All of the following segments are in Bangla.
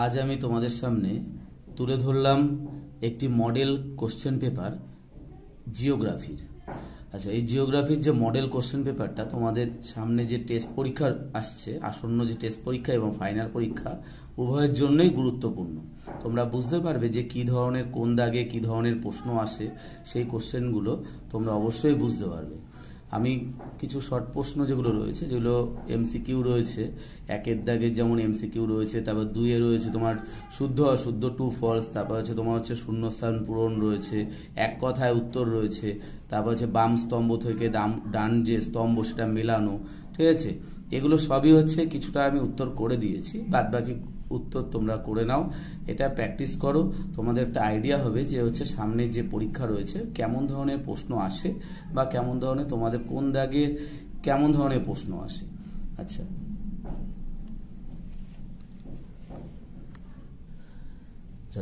আজ আমি তোমাদের সামনে তুলে ধরলাম একটি মডেল কোশ্চেন পেপার জিওগ্রাফির। আচ্ছা, এই জিওগ্রাফির যে মডেল কোশ্চেন পেপারটা তোমাদের সামনে যে টেস্ট পরীক্ষা আসছে, আসন্ন যে টেস্ট পরীক্ষা এবং ফাইনাল পরীক্ষা উভয়ের জন্যই গুরুত্বপূর্ণ। তোমরা বুঝতে পারবে যে কী ধরনের কোন দাগে কী ধরনের প্রশ্ন আসে, সেই কোশ্চেনগুলো তোমরা অবশ্যই বুঝতে পারবে। আমি কিছু শর্ট প্রশ্ন যেগুলো রয়েছে, যেগুলো এমসিকিউ রয়েছে, একের দাগের যেমন এমসিকিউ রয়েছে, তারপর দুইয়ে রয়েছে তোমার শুদ্ধ অশুদ্ধ টু ফলস, তারপর হচ্ছে তোমার হচ্ছে শূন্যস্থান পূরণ রয়েছে, এক কথায় উত্তর রয়েছে, তারপর হচ্ছে বাম স্তম্ভ থেকে ডান যে স্তম্ভ সেটা মেলানো, ঠিক আছে। এগুলো সবই হচ্ছে কিছুটা আমি উত্তর করে দিয়েছি, বাদ বাকি উত্তর তোমরা করে নাও, এটা প্র্যাকটিস করো। তোমাদের একটা আইডিয়া হবে যে হচ্ছে সামনে যে পরীক্ষা রয়েছে কেমন ধরনের প্রশ্ন আসে বা কেমন ধরনের তোমাদের কোন দাগে কেমন ধরনের প্রশ্ন আসে। আচ্ছা,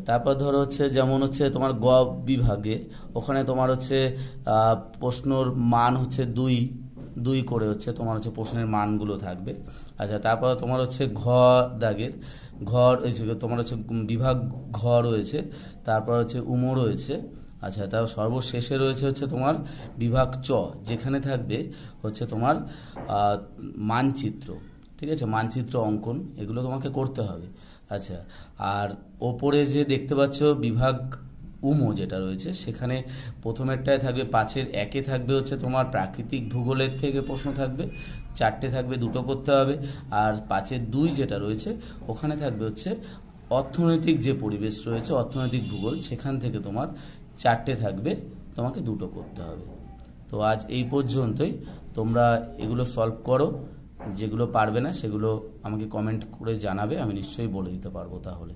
তারপর ধরো হচ্ছে যেমন হচ্ছে তোমার গ বিভাগে ওখানে তোমার হচ্ছে প্রশ্নর মান হচ্ছে দুই করে হচ্ছে তোমার হচ্ছে প্রশ্নের মানগুলো থাকবে। আচ্ছা, তারপর তোমার হচ্ছে ঘ দাগের ঘর তোমার হচ্ছে বিভাগ ঘ রয়েছে, তারপর হচ্ছে উম রয়েছে। আচ্ছা, তারপর সর্বশেষে রয়েছে হচ্ছে তোমার বিভাগ চ, যেখানে থাকবে হচ্ছে তোমার মানচিত্র, ঠিক আছে, মানচিত্র অঙ্কন, এগুলো তোমাকে করতে হবে। আচ্ছা, আর ওপরে যে দেখতে পাচ্ছ বিভাগ উমো যেটা রয়েছে, সেখানে প্রথমেরটায় থাকবে 5-এর 1-এ থাকবে হচ্ছে তোমার প্রাকৃতিক ভূগোলের থেকে প্রশ্ন থাকবে, 4টে থাকবে, 2টো করতে হবে। আর 5-এর 2 যেটা রয়েছে ওখানে থাকবে হচ্ছে অর্থনৈতিক যে পরিবেশ রয়েছে, অর্থনৈতিক ভূগোল, সেখান থেকে তোমার 4টে থাকবে, তোমাকে 2টো করতে হবে। তো আজ এই পর্যন্তই। তোমরা এগুলো সলভ করো, যেগুলো পারবে না সেগুলো আমাকে কমেন্ট করে জানাবে, আমি নিশ্চয়ই বলে দিতে পারবো তাহলে।